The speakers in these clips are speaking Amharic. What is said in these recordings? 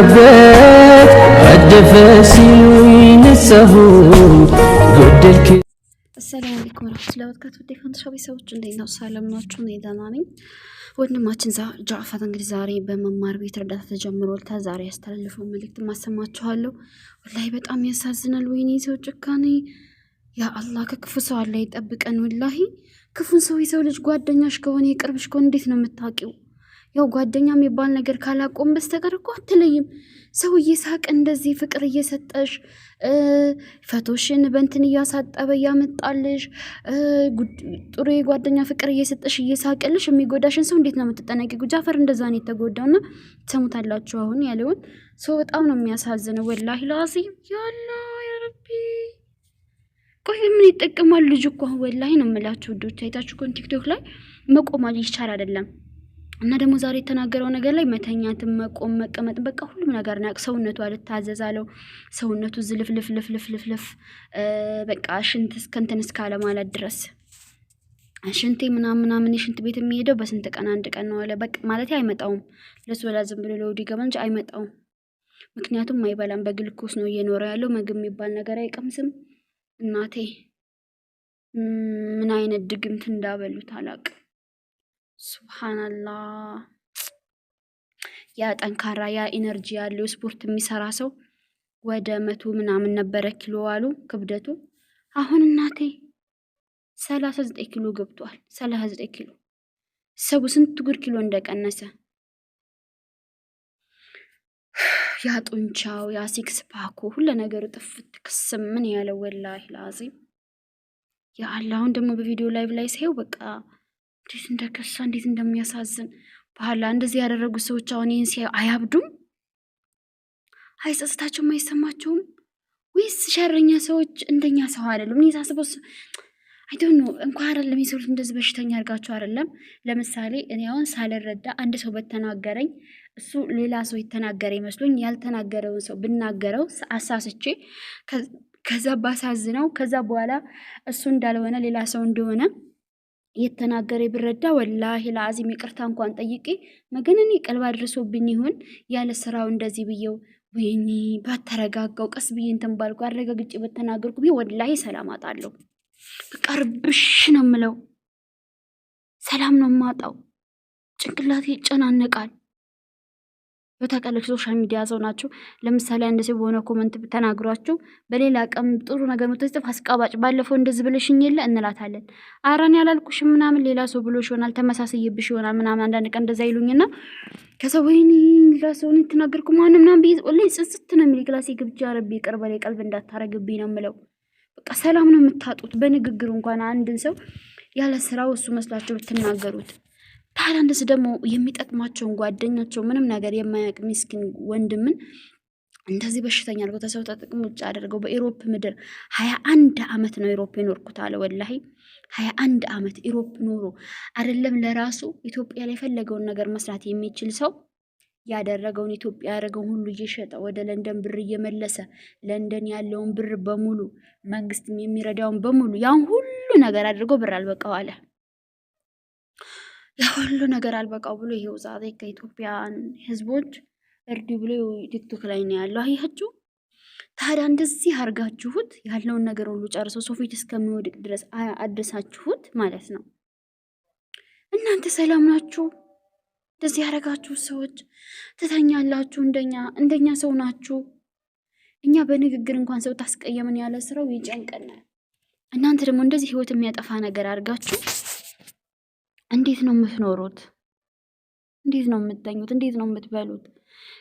ሞላበት አደፈ ሲሉኝ ነሳሁ ጎደልክ። አሰላሙ አለይኩም ወራህመቱላሂ ወበረካቱህ። ዲፋንት ቤተሰቦች እንዴት ነው? ሰላም ናችሁ? እኔ ደህና ነኝ። ወንድማችን ጃዕፈር እንግዲህ ዛሬ በመማር ቤት እርዳታ ተጀምሮልታል። ዛሬ ያስተላልፈው መልእክት ማሰማችኋለሁ። ወላሂ በጣም ያሳዝናል። ወይኔ ሰው ጭካኔ፣ ያ አላህ ከክፉ ሰው አላህ ይጠብቀን። ወላሂ ክፉን ሰው የሰው ልጅ ጓደኛሽ ከሆነ የቅርብሽ ከሆነ እንዴት ነው የምታውቂው? ያው ጓደኛ የሚባል ነገር ካላቆም በስተቀር እኮ አትለይም። ሰው እየሳቅ እንደዚህ ፍቅር እየሰጠሽ ፈቶሽን በእንትን እያሳጠበ እያመጣልሽ ጥሩ የጓደኛ ፍቅር እየሰጠሽ እየሳቀልሽ የሚጎዳሽን ሰው እንዴት ነው የምትጠነቂቁ? ጃዕፈር እንደዛ ነው የተጎዳውና ትሰሙታላችሁ አሁን ያለውን ሰው። በጣም ነው የሚያሳዝነው ወላሂ ላዚም። ያላ ያረቢ ቆይ ምን ይጠቀማል ልጅ እኮ ወላሂ ነው የምላችሁ ውዶች። አይታችሁ ኮን ቲክቶክ ላይ መቆም ይቻል አይደለም። እና ደግሞ ዛሬ የተናገረው ነገር ላይ መተኛትም መቆም መቀመጥ በቃ ሁሉም ነገር ነው። ሰውነቱ አልታዘዛለው። ሰውነቱ ዝልፍልፍልፍልፍልፍ በቃ ሽንት እስከንትን እስካለ ማለት ድረስ ሽንቴ ምናምን የሽንት ቤት የሚሄደው በስንት ቀን አንድ ቀን ነው አለ። በቃ ማለት አይመጣውም ለሱ ወላ ዝም ብሎ ለወዲ ገባ እንጂ አይመጣውም። ምክንያቱም አይበላም፣ በግልኮስ ነው እየኖረ ያለው። ምግብ የሚባል ነገር አይቀምስም። እናቴ ምን አይነት ድግምት እንዳበሉት አላውቅም። ሱብሃንአላህ። ያ ጠንካራ ያ ኢነርጂ ያለው ስፖርት የሚሰራ ሰው ወደ 100 ምናምን ነበረ ኪሎ አሉ ክብደቱ። አሁን እናቴ 39 ኪሎ ገብቷል። 39 ኪሎ ሰው ስንት ጉር ኪሎ እንደቀነሰ ያ ጡንቻው ያ ሲክስ ፓኮ ሁሉ ነገሩ ጥፍት ክስም ምን ያለው ወላሂ ላዚም። ያ አላህ አሁን ደግሞ በቪዲዮ ላይቭ ላይ ሳይው በቃ እንዴት እንደከሳ እንዴት እንደሚያሳዝን። በኋላ እንደዚህ ያደረጉ ሰዎች አሁን ይህን ሲያዩ አያብዱም? አይጸጽታቸውም? አይሰማቸውም? ወይስ ሸረኛ ሰዎች እንደኛ ሰው አይደሉም? እኔ ሳስበው አይ ዶንት ኖ እንኳን አይደለም የሰው ልጅ እንደዚህ በሽተኛ አድርጋቸው አይደለም። ለምሳሌ እኔ አሁን ሳልረዳ አንድ ሰው በተናገረኝ እሱ ሌላ ሰው የተናገረ ይመስሎኝ ያልተናገረውን ሰው ብናገረው አሳስቼ ከዛ ባሳዝነው ከዛ በኋላ እሱ እንዳልሆነ ሌላ ሰው እንደሆነ የተናገረ ብረዳ ወላሂ ለአዚም ይቅርታ እንኳን ጠይቄ መገነኔ ቀልብ አድርሶብኝ ይሁን ያለ ስራው እንደዚህ ብየው ወይኔ ባተረጋጋው ቀስ ብዬ እንትን ባልኩ አረጋግጬ በተናገርኩ ብዬ ወላሂ ሰላም አጣለሁ። በቃ ርብሽ ነው የምለው፣ ሰላም ነው የማጣው፣ ጭንቅላቴ ይጨናነቃል። በተቀለች ሶሻል ሚዲያ ሰው ናቸው። ለምሳሌ አንድ ሰው በሆነ ኮመንት ተናግሯችሁ በሌላ ቀን ጥሩ ነገር መተጽፍ አስቃባጭ ባለፈው እንደዚህ ብለሽኝ የለ እንላታለን። አራን ያላልኩሽም ምናምን ሌላ ሰው ብሎሽ ይሆናል ተመሳሳይብሽ ይሆናል ምናምን አንዳንድ ቀን እንደዛ ይሉኝና ከሰው ወይኔ ሌላ ሰው ነው ተናገርኩ ማንም ምናምን ቢይ ወላሂ ጽጽት ነው የሚል ክላስ ግብጃ ረቢ ይቀርበል ቀልብ እንዳታረግብኝ ነው የምለው። በቃ ሰላም ነው የምታጡት በንግግሩ እንኳን አንድን ሰው ያለ ስራው እሱ መስላችሁ ብትናገሩት። ታዲያ እንደዚህ ደግሞ የሚጠቅማቸውን ጓደኛቸው ምንም ነገር የማያውቅ ምስኪን ወንድምን እንደዚህ በሽተኛ አድርገው ተሰው ተጥቅም ውጭ አድርገው በኢሮፕ ምድር 21 ዓመት ነው ኢሮፕ የኖርኩት አለ። ወላሂ 21 ዓመት ኢሮፕ ኖሮ አይደለም ለራሱ ኢትዮጵያ ላይ የፈለገውን ነገር መስራት የሚችል ሰው ያደረገውን ኢትዮጵያ ያደረገውን ሁሉ እየሸጠ ወደ ለንደን ብር እየመለሰ ለንደን ያለውን ብር በሙሉ መንግስትም የሚረዳውን በሙሉ ያን ሁሉ ነገር አድርገው ብር አልበቃው አለ። ለሁሉ ነገር አልበቃው ብሎ ይሄው ዛሬ ከኢትዮጵያን ህዝቦች እርዱ ብሎ ቲክቶክ ላይ ነው ያለው። አያችሁ ታዲያ እንደዚህ አርጋችሁት ያለውን ነገር ሁሉ ጨርሶ ሰው ፊት እስከሚወድቅ ድረስ አድርሳችሁት ማለት ነው። እናንተ ሰላም ናችሁ? እንደዚህ ያረጋችሁ ሰዎች ትተኛላችሁ? እንደኛ ሰው ናችሁ? እኛ በንግግር እንኳን ሰው ታስቀየምን ያለ ስራው ይጨንቀናል። እናንተ ደግሞ እንደዚህ ህይወት የሚያጠፋ ነገር አርጋችሁ እንዴት ነው የምትኖሩት? እንዴት ነው የምትተኙት? እንዴት ነው የምትበሉት?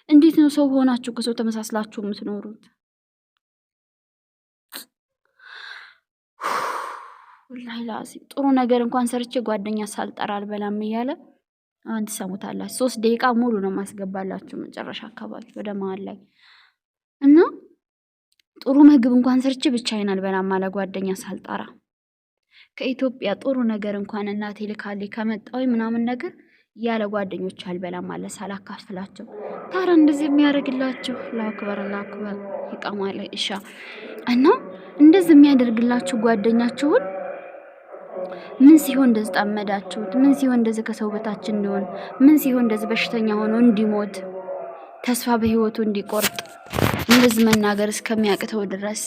እንዴት ነው ሰው ሆናችሁ ከሰው ተመሳስላችሁ የምትኖሩት? ወላሂ ላዚም ጥሩ ነገር እንኳን ሰርቼ ጓደኛ ሳልጠራ አልበላም እያለ አንድ ሰሙታላችሁ። 3 ደቂቃ ሙሉ ነው ማስገባላችሁ መጨረሻ አካባቢ ወደ መሀል ላይ እና ጥሩ ምግብ እንኳን ሰርቼ ብቻዬን አልበላም አለ ጓደኛ ሳልጠራ። ከኢትዮጵያ ጥሩ ነገር እንኳን እናቴ ልካልኝ ከመጣው ምናምን ነገር ያለ ጓደኞች አልበላም አለ ሳላካፍላቸው። ታዲያ እንደዚህ የሚያደርግላችሁ አላህ አክበር ይቃማ ላይ ኢሻ እና እንደዚህ የሚያደርግላችሁ ጓደኛችሁን ምን ሲሆን እንደዚህ ጣመዳችሁት? ምን ሲሆን እንደዚህ ከሰው በታች እንዲሆን? ምን ሲሆን እንደዚህ በሽተኛ ሆኖ እንዲሞት? ተስፋ በህይወቱ እንዲቆርጥ እንደዚህ መናገር እስከሚያቅተው ድረስ።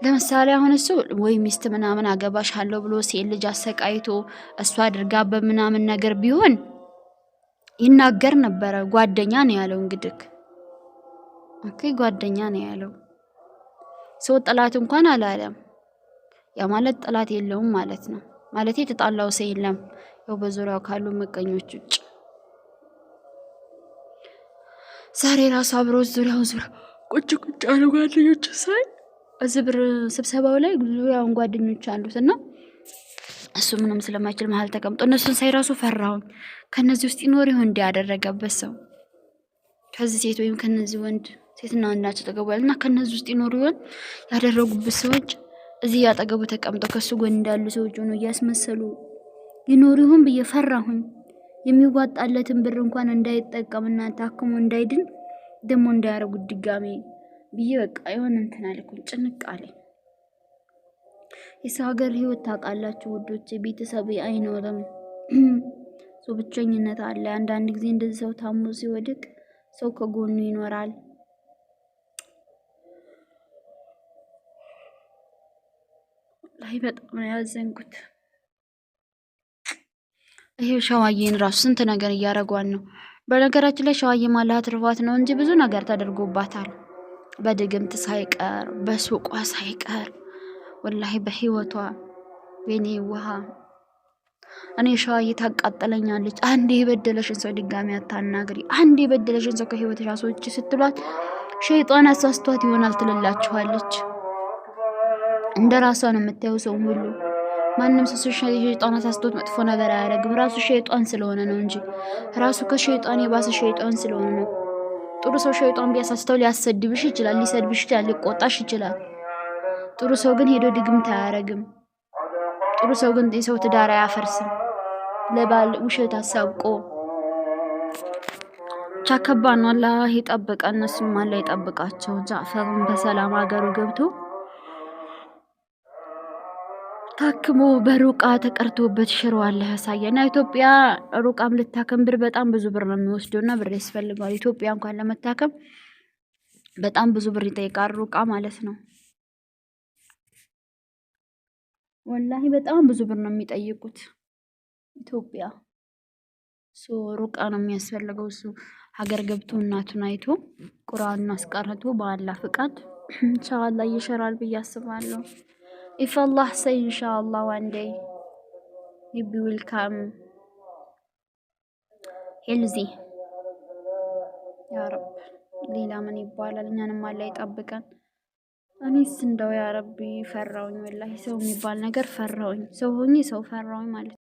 ለምሳሌ አሁን እሱ ወይ ሚስት ምናምን አገባሻለሁ ብሎ ሴት ልጅ አሰቃይቶ እሷ አድርጋ በምናምን ነገር ቢሆን ይናገር ነበረ። ጓደኛ ነው ያለው እንግዲህ ኦኬ፣ ጓደኛ ነው ያለው። ሰው ጠላት እንኳን አላለም። ያ ማለት ጠላት የለውም ማለት ነው። ማለት የተጣላው ሰው የለም ያው በዙሪያው ካሉ መቀኞች ውጭ። ዛሬ ራሱ አብሮ ዙሪያው ቁጭ ያሉ ጓደኞች ሳይ አዝብር ስብሰባው ላይ ዙሪያውን ጓደኞች አሉትና እሱ ምንም ስለማይችል መሀል ተቀምጦ እነሱን ሳይ ራሱ ፈራሁኝ። ከነዚህ ውስጥ ይኖር ይሆን እንዲያደረገበት ሰው ከዚህ ሴት ወይም ከነዚህ ወንድ ሴትና ወንዳቸው ተገባልና ከነዚህ ውስጥ ይኖር ይሆን ያደረጉበት ሰዎች እዚህ ያጠገቡ ተቀምጠው ከሱ ጎን እንዳሉ ሰዎች ሆነው እያስመሰሉ ይኖር ይሆን ብዬ ፈራሁኝ። የሚዋጣለትን ብር እንኳን እንዳይጠቀምና ታክሞ እንዳይድን ደሞ እንዳያረጉት ድጋሜ ብዬ በቃ የሆነ እንትን አልኩኝ፣ ጭንቅ አለኝ። የሰው ሀገር ህይወት ታውቃላችሁ ውዶቼ፣ ቤተሰብ አይኖርም፣ ሰው ብቸኝነት አለ። አንዳንድ ጊዜ እንደዚህ ሰው ታሞ ሲወድቅ ሰው ከጎኑ ይኖራል። ላይ በጣም ያዘንኩት ይሄ ሸዋዬን ራሱ ስንት ነገር እያረጓን ነው። በነገራችን ላይ ሸዋዬ ማለት ርፋት ነው እንጂ ብዙ ነገር ተደርጎባታል። በድግምት ሳይቀር በሱቋ ሳይቀር ወላሂ በህይወቷ ወይኔ ውሃ እኔ ሸዋዬ ታቃጥለኛለች። አንዴ የበደለሽን ሰው ድጋሚ አታናግሪ፣ አንዴ የበደለሽን ሰው ከህይወትሽ አስወጪ ስትሏት ሸይጣን አሳስቷት ይሆናል ትልላችኋለች። እንደ ራሷ ነው የምታየው ሰው ሁሉ። ማንም ሰው ሸይጣን አሳስቶት መጥፎ ነገር አያደርግም። ራሱ ሸይጣን ስለሆነ ነው እንጂ ራሱ ከሸይጣን የባሰ ሸይጣን ስለሆነ ነው። ጥሩ ሰው ሸይጣን ቢያሳስተው ሊያሰድብሽ ይችላል፣ ሊሰድብሽ ይችላል፣ ሊቆጣሽ ይችላል። ጥሩ ሰው ግን ሄዶ ድግምት አያረግም። ጥሩ ሰው ግን የሰው ትዳር አያፈርስም። ለባል ውሸት አሳብቆ ቻከባን ነው። አላህ ይጠብቀን፣ እነሱም አላህ ይጠብቃቸው። ጃዕፈርም በሰላም ሀገሩ ገብቶ ታክሞ በሩቃ ተቀርቶበት ሽሮ አላህ ያሳየና። ኢትዮጵያ ሩቃም ልታከም ብር በጣም ብዙ ብር ነው የሚወስደውና ብር ያስፈልጋል። ኢትዮጵያ እንኳን ለመታከም በጣም ብዙ ብር ይጠይቃል ሩቃ ማለት ነው። ወላሂ በጣም ብዙ ብር ነው የሚጠይቁት ኢትዮጵያ። ሩቃ ነው የሚያስፈልገው። እሱ ሀገር ገብቶ እናቱን አይቶ ቁርአኑን አስቀርቶ በአላህ ፍቃድ ኢንሻአላህ ይሸራል ብዬ አስባለሁ። If Allah say inshallah one day he will come healthy ያ ረብ። ሌላ ምን ይባላል? እኛንም አላህ ይጠብቀን። እኔስ እንደው ያ ረቢ ፈራውኝ፣ ወላሂ ሰው የሚባል ነገር ፈራውኝ። ሰው ሆኜ ሰው ፈራውኝ ማለት